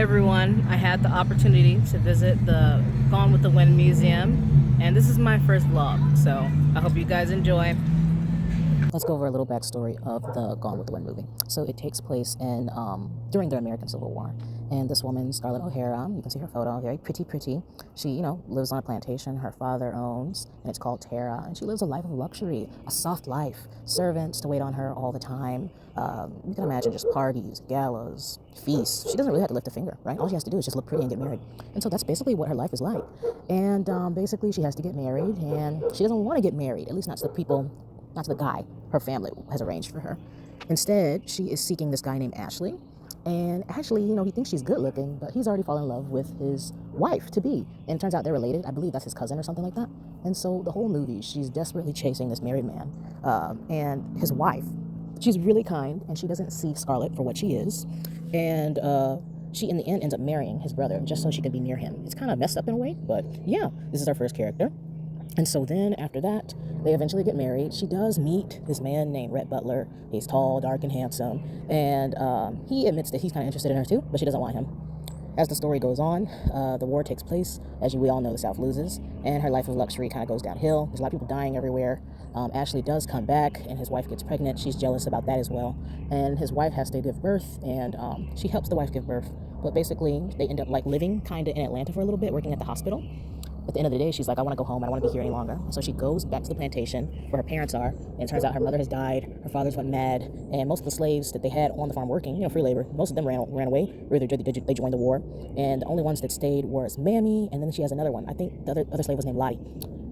everyone. I had the opportunity to visit the Gone with the Wind Museum, and this is my first vlog, so I hope you guys enjoy. Let's go over a little backstory of the Gone with the Wind movie. So it takes place in during the American Civil War, and this woman, Scarlett O'Hara, you can see her photo, very pretty. She, lives on a plantation her father owns, and it's called Tara, and she lives a life of luxury, a soft life, servants to wait on her all the time. You can imagine just parties, galas, feasts. She doesn't really have to lift a finger, right? All she has to do is just look pretty and get married. And so that's basically what her life is like. And basically she has to get married, and she doesn't want to get married, at least not to the guy her family has arranged for her. Instead, she is seeking this guy named Ashley. And Ashley, he thinks she's good looking, but he's already fallen in love with his wife-to-be. And it turns out they're related. I believe that's his cousin or something like that. And so the whole movie, she's desperately chasing this married man. And his wife, she's really kind, and she doesn't see Scarlett for what she is. And she, in the end, ends up marrying his brother just so she could be near him. It's kind of messed up in a way, but yeah, this is our first character. And so then after that, they eventually get married. She does meet this man named Rhett Butler. He's tall, dark, and handsome. And he admits that he's kind of interested in her too, but she doesn't want him. As the story goes on, the war takes place. As we all know, the South loses, and her life of luxury kind of goes downhill. There's a lot of people dying everywhere. Ashley does come back, and his wife gets pregnant. She's jealous about that as well. And his wife has to give birth, and she helps the wife give birth. But basically, they end up living kind of in Atlanta for a little bit, working at the hospital. At the end of the day, she's like, I want to go home. I don't want to be here any longer. So she goes back to the plantation where her parents are. And it turns out her mother has died. Her father's went mad. And most of the slaves that they had on the farm working, free labor, most of them ran away. Or either they joined the war. And the only ones that stayed was Mammy. And then she has another one. I think the other slave was named Lottie.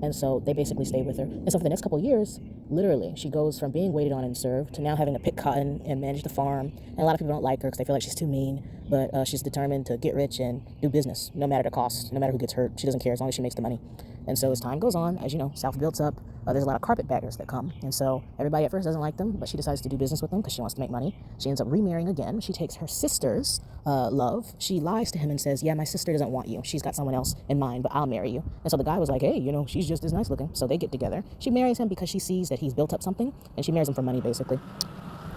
And so they basically stayed with her. And so for the next couple of years, literally, she goes from being waited on and served to now having to pick cotton and manage the farm. And a lot of people don't like her because they feel like she's too mean. But she's determined to get rich and do business, no matter the cost, no matter who gets hurt. She doesn't care as long as she makes the money. And so as time goes on, as you know, South builds up. There's a lot of carpetbaggers that come. And so everybody at first doesn't like them, but she decides to do business with them because she wants to make money. She ends up remarrying again. She takes her sister's love. She lies to him and says, yeah, my sister doesn't want you. She's got someone else in mind, but I'll marry you. And so the guy was like, hey, she's just as nice looking. So they get together. She marries him because she sees that he's built up something, and she marries him for money, basically.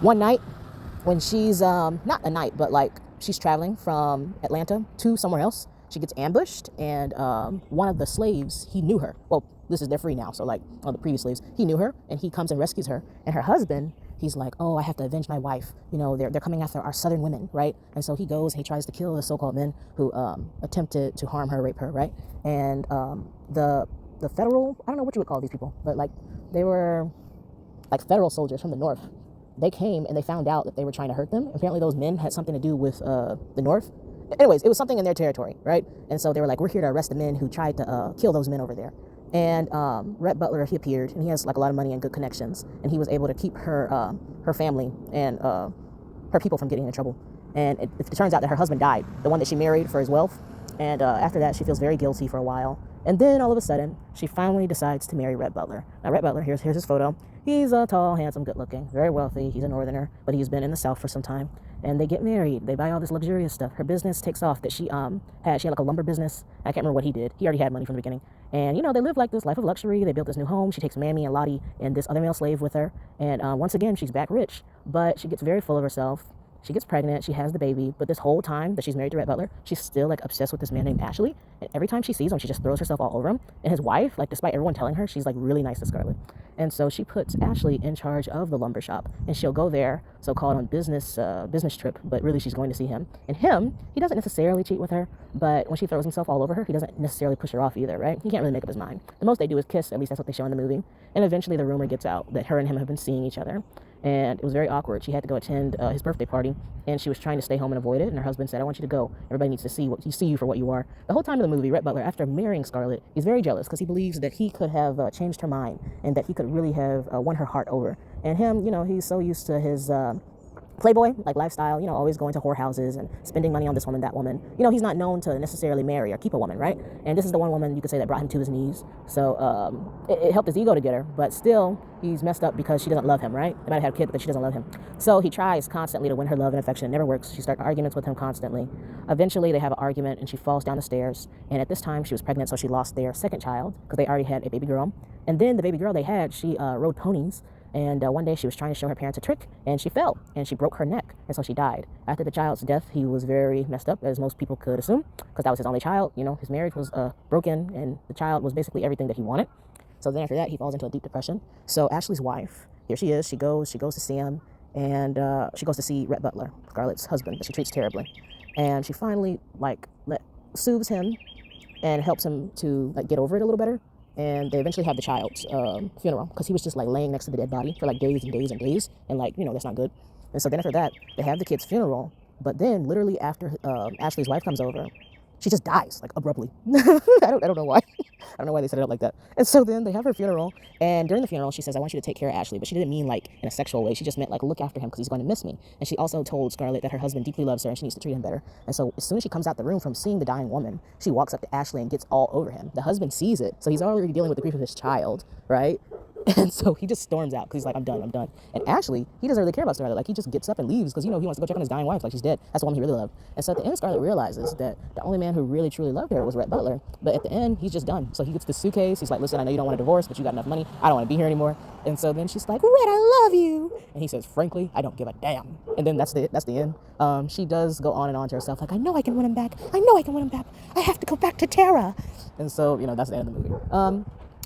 One night, when she's, not a night, but she's traveling from Atlanta to somewhere else, she gets ambushed, and one of the slaves, he knew her. Well, they're free now, so one of the previous slaves, he knew her, and he comes and rescues her. And her husband, he's like, oh, I have to avenge my wife. They're coming after our southern women, right? And so he goes and he tries to kill the so-called men who attempted to harm her, rape her, right? And the federal, I don't know what you would call these people, but they were federal soldiers from the north. They came and they found out that they were trying to hurt them. Apparently those men had something to do with the north. Anyways, it was something in their territory, right? And so they were like, we're here to arrest the men who tried to kill those men over there. And Rhett Butler, he appeared, and he has a lot of money and good connections, and he was able to keep her family and her people from getting in trouble. And it turns out that her husband died, the one that she married for his wealth. And after that, she feels very guilty for a while. And then all of a sudden, she finally decides to marry Rhett Butler. Now, Rhett Butler, here's his photo. He's tall, handsome, good looking, very wealthy. He's a northerner, but he's been in the South for some time. And they get married. They buy all this luxurious stuff. Her business takes off that she had. She had a lumber business. I can't remember what he did. He already had money from the beginning. And, they live this life of luxury. They built this new home. She takes Mammy and Lottie and this other male slave with her. And once again, she's back rich. But she gets very full of herself. She gets pregnant, she has the baby, but this whole time that she's married to Rhett Butler, she's still obsessed with this man named Ashley. And every time she sees him, she just throws herself all over him. And his wife, despite everyone telling her, she's really nice to Scarlett. And so she puts Ashley in charge of the lumber shop, and she'll go there, so-called on business trip, but really she's going to see him. And he doesn't necessarily cheat with her, but when she throws himself all over her, he doesn't necessarily push her off either, right? He can't really make up his mind. The most they do is kiss, at least that's what they show in the movie. And eventually the rumor gets out that her and him have been seeing each other. And it was very awkward. She had to go attend his birthday party, and she was trying to stay home and avoid it. And her husband said, I want you to go. Everybody needs to see you for what you are. The whole time of the movie, Rhett Butler, after marrying Scarlett, he's very jealous because he believes that he could have changed her mind and that he could really have won her heart over. And him, he's so used to his playboy lifestyle, always going to whorehouses and spending money on this woman, that woman. He's not known to necessarily marry or keep a woman, right? And this is the one woman you could say that brought him to his knees. So it helped his ego to get her, but still he's messed up because she doesn't love him, right? They might have had a kid, but she doesn't love him. So he tries constantly to win her love and affection. It never works. She starts arguments with him constantly. Eventually they have an argument and she falls down the stairs. And at this time she was pregnant, so she lost their second child because they already had a baby girl. And then the baby girl they had, she rode ponies. And one day she was trying to show her parents a trick, and she fell, and she broke her neck, and so she died. After the child's death, he was very messed up, as most people could assume, because that was his only child. You know, his marriage was broken, and the child was basically everything that he wanted. So then after that, he falls into a deep depression. So Ashley's wife, here she is. She goes to see him, and she goes to see Rhett Butler, Scarlett's husband, that she treats terribly. And she finally soothes him and helps him to get over it a little better. And they eventually have the child's funeral, because he was just laying next to the dead body for days and days and days, and that's not good. And so then after that, they have the kid's funeral. But then literally after Ashley's wife comes over, she just dies abruptly. I don't know why. I don't know why they set it up like that. And so then they have her funeral, and during the funeral, she says, "I want you to take care of Ashley," but she didn't mean in a sexual way. She just meant look after him because he's going to miss me. And she also told Scarlett that her husband deeply loves her and she needs to treat him better. And so as soon as she comes out the room from seeing the dying woman, she walks up to Ashley and gets all over him. The husband sees it, so he's already dealing with the grief of his child, right? And so he just storms out because he's like, I'm done. And Ashley, he doesn't really care about Scarlett. He just gets up and leaves because, he wants to go check on his dying wife she's dead. That's the woman he really loved. And so at the end, Scarlett realizes that the only man who really, truly loved her was Rhett Butler. But at the end, he's just done. So he gets the suitcase. He's like, listen, I know you don't want a divorce, but you got enough money. I don't want to be here anymore. And so then she's like, Rhett, I love you. And he says, frankly, I don't give a damn. And then that's the end. She does go on and on to herself, I know I can win him back. I have to go back to Tara. And so, that's the end of the movie.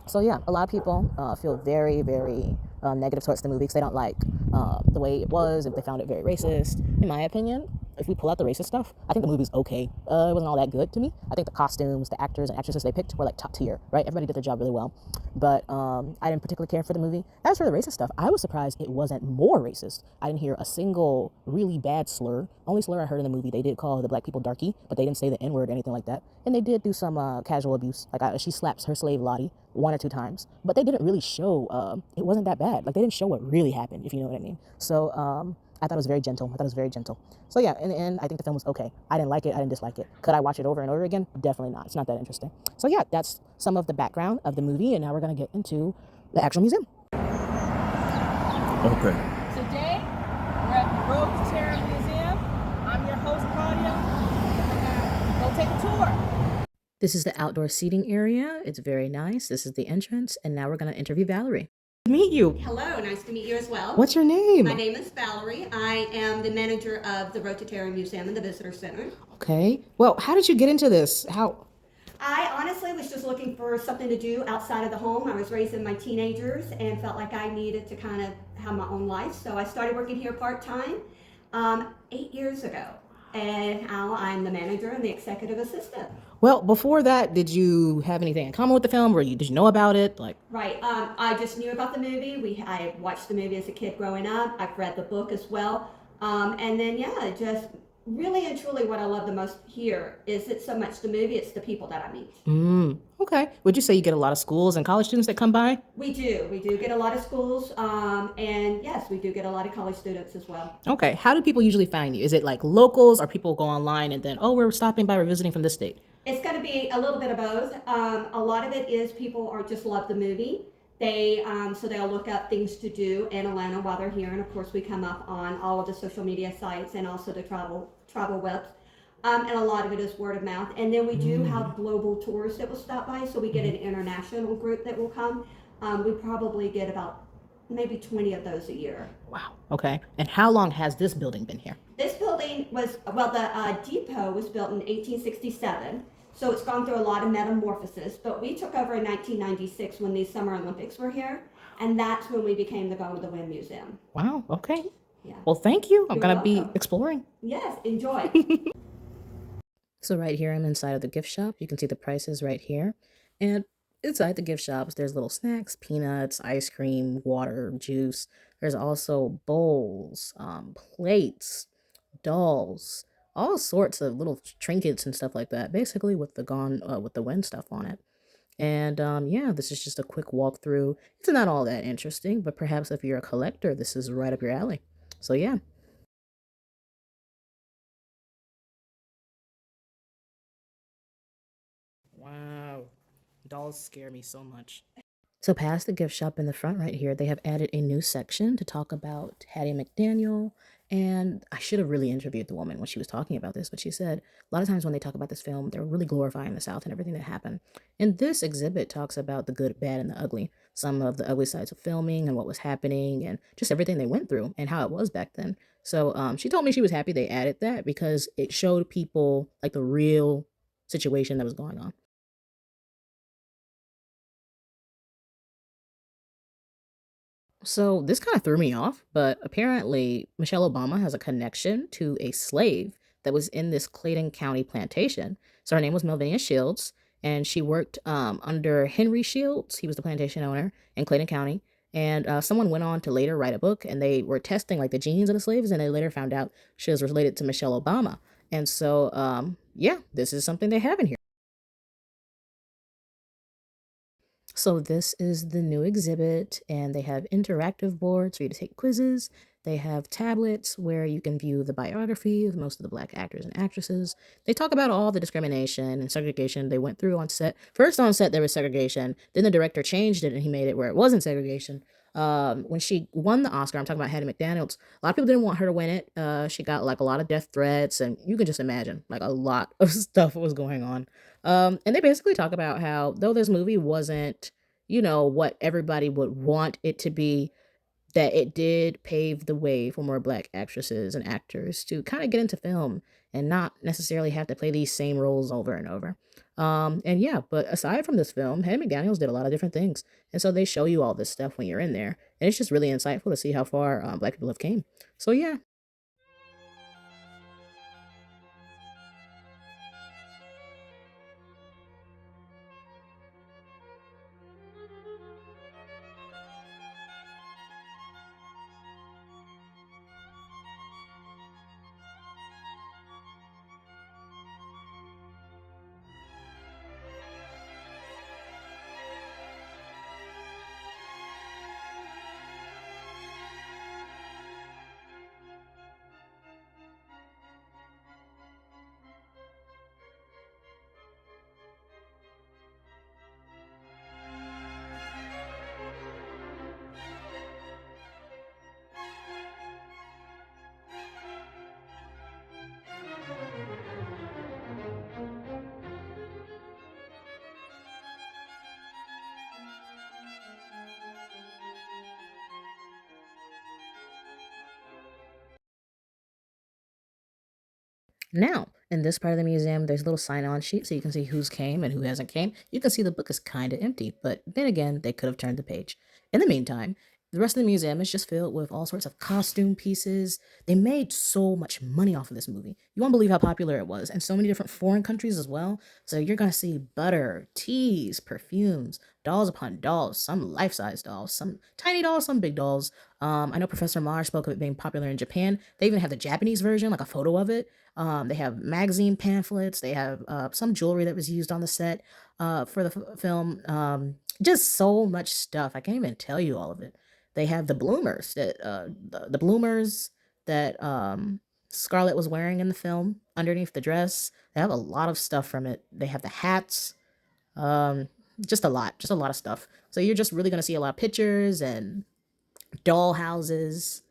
So yeah, a lot of people feel very, very negative towards the movie because they don't like the way it was, and they found it very racist. In my opinion, if we pull out the racist stuff, I think the movie's okay. It wasn't all that good to me. I think the costumes, the actors and actresses they picked were top tier, right? Everybody did their job really well. But I didn't particularly care for the movie. As for the racist stuff, I was surprised it wasn't more racist. I didn't hear a single really bad slur. Only slur I heard in the movie, they did call the black people darky, but they didn't say the N-word or anything like that. And they did do some casual abuse. She slaps her slave Lottie 1 or 2 times, but they didn't really show it wasn't that bad. They didn't show what really happened, if you know what I mean. So I thought it was very gentle. So yeah, in the end, I think the film was okay. I didn't like it. I didn't dislike it. Could I watch it over and over again? Definitely not. It's not that interesting. So yeah, that's some of the background of the movie, and now we're gonna get into the actual museum. Okay. Today, we're at the Road To Tara Museum. I'm your host, Claudia. Go take a tour. This is the outdoor seating area. It's very nice. This is the entrance, and now we're gonna interview Valerie. Meet you. Hello, nice to meet you as well. What's your name? My name is Valerie. I am the manager of the Road to Tara Museum and the Visitor Center. Okay. Well, how did you get into this? I honestly was just looking for something to do outside of the home. I was raising my teenagers and felt like I needed to kind of have my own life. So I started working here part-time 8 years ago. And now I'm the manager and the executive assistant. Well, before that, did you have anything in common with the film, or did you know about it? Right. I just knew about the movie. I watched the movie as a kid growing up. I've read the book as well. And then, yeah, just really and truly what I love the most here is it's so much the movie, it's the people that I meet. Okay. Would you say you get a lot of schools and college students that come by? We do get a lot of schools, and yes, we do get a lot of college students as well. Okay. How do people usually find you? Is it locals, or people go online and then, oh, we're stopping by, we're visiting from this state? It's going to be a little bit of both. A lot of it is people are just love the movie. So they'll look up things to do in Atlanta while they're here, and of course we come up on all of the social media sites and also the travel webs. And a lot of it is word of mouth. And then we do have global tours that will stop by, so we get an international group that will come. We probably get about maybe 20 of those a year. Wow. Okay. And how long has this building been here? This building was, the depot was built in 1867. So it's gone through a lot of metamorphosis, but we took over in 1996 when the Summer Olympics were here, and that's when we became the Gone with the Wind Museum. Wow. Okay. Yeah. Well, thank you. I'm You're going to be welcome. exploring. Yes, enjoy. So right here, I'm inside of the gift shop. You can see the prices right here. And inside the gift shops, there's little snacks, peanuts, ice cream, water, juice. There's also bowls, plates, dolls, all sorts of little trinkets and stuff like that, basically with the wind stuff on it. And yeah, this is just a quick walkthrough. It's not all that interesting, but perhaps if you're a collector, this is right up your alley. So yeah. Wow. Dolls scare me so much. So past the gift shop in the front right here, they have added a new section to talk about Hattie McDaniel And I should have really interviewed the woman when she was talking about this, but she said a lot of times when they talk about this film, they're really glorifying the South and everything that happened. And this exhibit talks about the good, bad, and the ugly, some of the ugly sides of filming and what was happening and just everything they went through and how it was back then. So she told me she was happy they added that because it showed people like the real situation that was going on. So this kind of threw me off, but apparently Michelle Obama has a connection to a slave that was in this Clayton County plantation. So her name was Melvina Shields, and she worked under Henry Shields. He was the plantation owner in Clayton County. And someone went on to later write a book, and they were testing like the genes of the slaves, and they later found out she was related to Michelle Obama. And so, yeah, this is something they have in here. So this is the new exhibit, and they have interactive boards for you to take quizzes. They have tablets where you can view the biography of most of the black actors and actresses. They talk about all the discrimination and segregation they went through on set. First on set there was segregation, then the director changed it and he made it where it wasn't segregation. When she won the Oscar, I'm talking about Hattie McDaniels. A lot of people didn't want her to win it. She got like a lot of death threats, and you can just imagine like a lot of stuff was going on. And they basically talk about how though this movie wasn't, what everybody would want it to be, that it did pave the way for more black actresses and actors to kind of get into film and not necessarily have to play these same roles over and over. And yeah, but aside from this film, Hattie McDaniels did a lot of different things. And so they show you all this stuff when you're in there. And it's just really insightful to see how far black people have came. So yeah. Now, in this part of the museum, there's a little sign-on sheet so you can see who's came and who hasn't came. You can see the book is kind of empty, but then again, they could have turned the page. In the meantime, the rest of the museum is just filled with all sorts of costume pieces. They made so much money off of this movie. You won't believe how popular it was, and so many different foreign countries as well. So you're gonna see butter, teas, perfumes, dolls upon dolls, some life-size dolls, some tiny dolls, some big dolls. I know Professor Marr spoke of it being popular in Japan. They even have the Japanese version, like a photo of it. They have magazine pamphlets. They have some jewelry that was used on the set for the film. Just so much stuff. I can't even tell you all of it. They have the bloomers the bloomers that Scarlett was wearing in the film underneath the dress. They have a lot of stuff from it. They have the hats. Um, just a lot of stuff. So you're just really gonna see a lot of pictures and doll houses.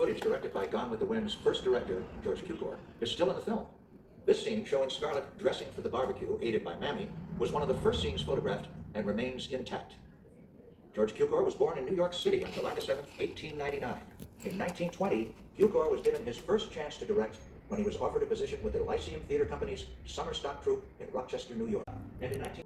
footage directed by Gone with the Wind's first director, George Cukor, is still in the film. This scene, showing Scarlett dressing for the barbecue, aided by Mammy, was one of the first scenes photographed and remains intact. George Cukor was born in New York City on July 7, 1899. In 1920, Cukor was given his first chance to direct when he was offered a position with the Lyceum Theater Company's summer stock troupe in Rochester, New York. And in 19...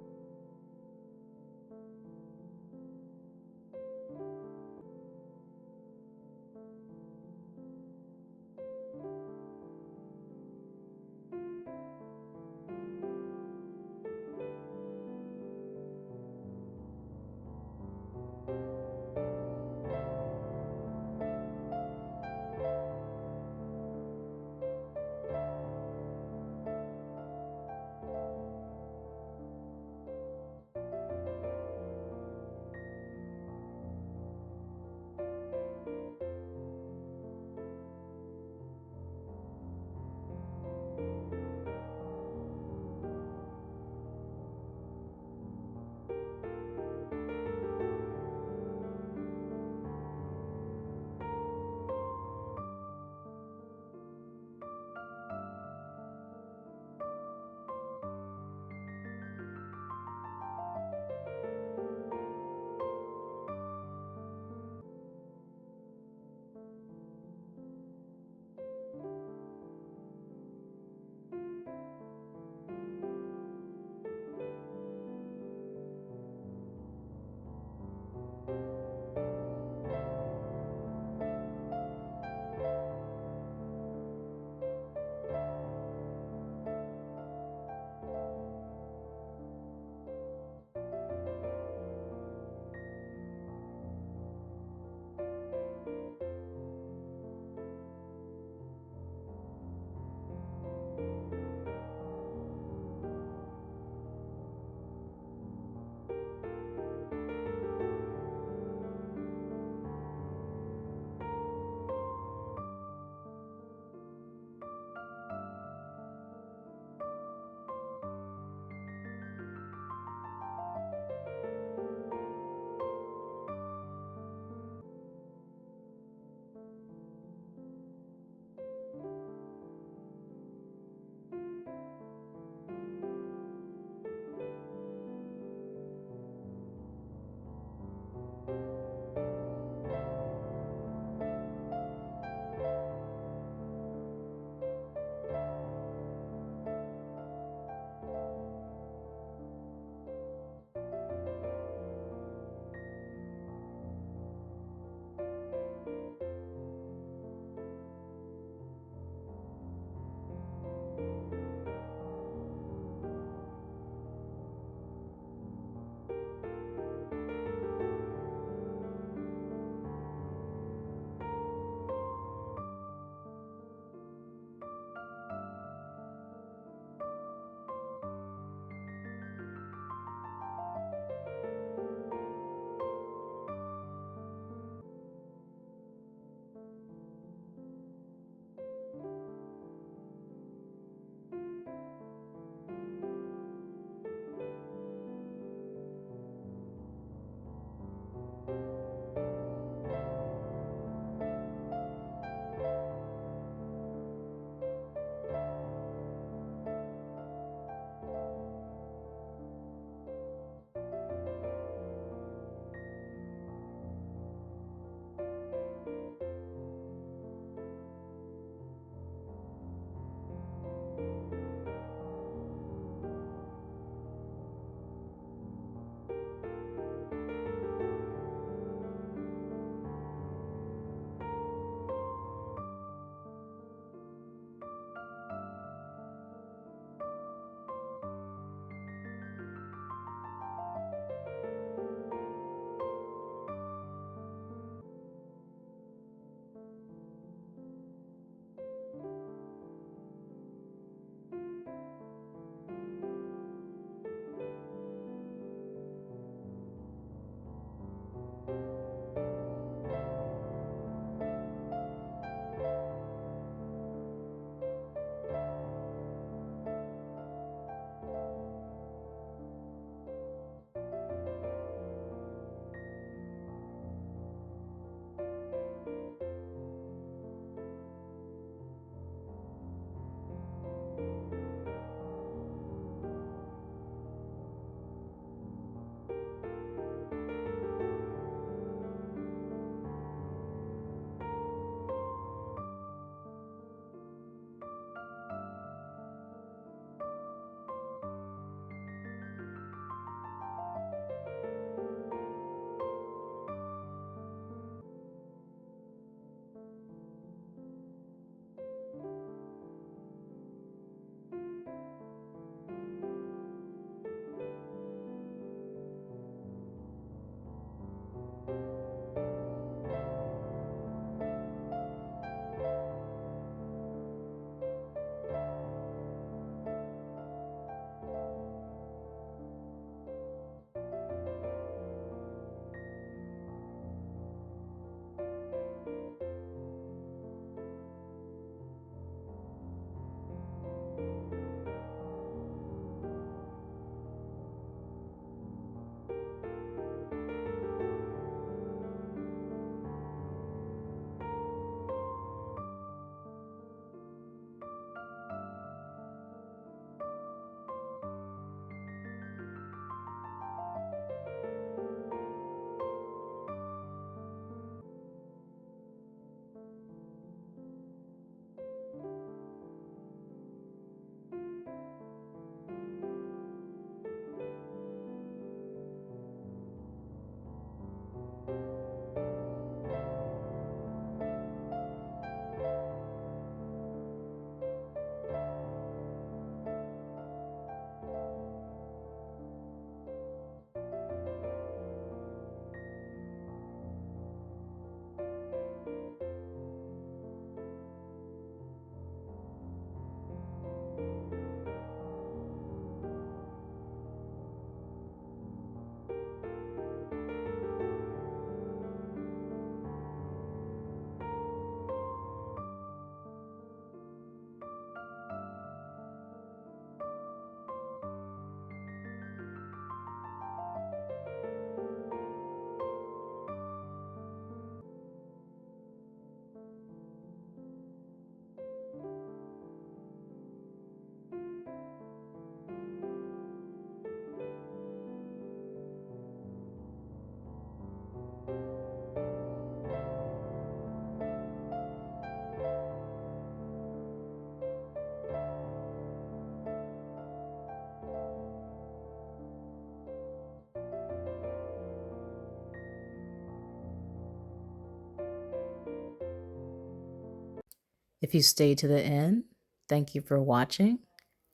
If you stayed to the end, thank you for watching.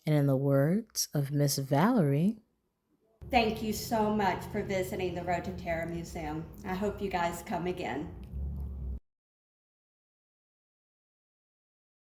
And in the words of Miss Valerie, Thank you so much for visiting the Road to Tara Museum. I hope you guys come again.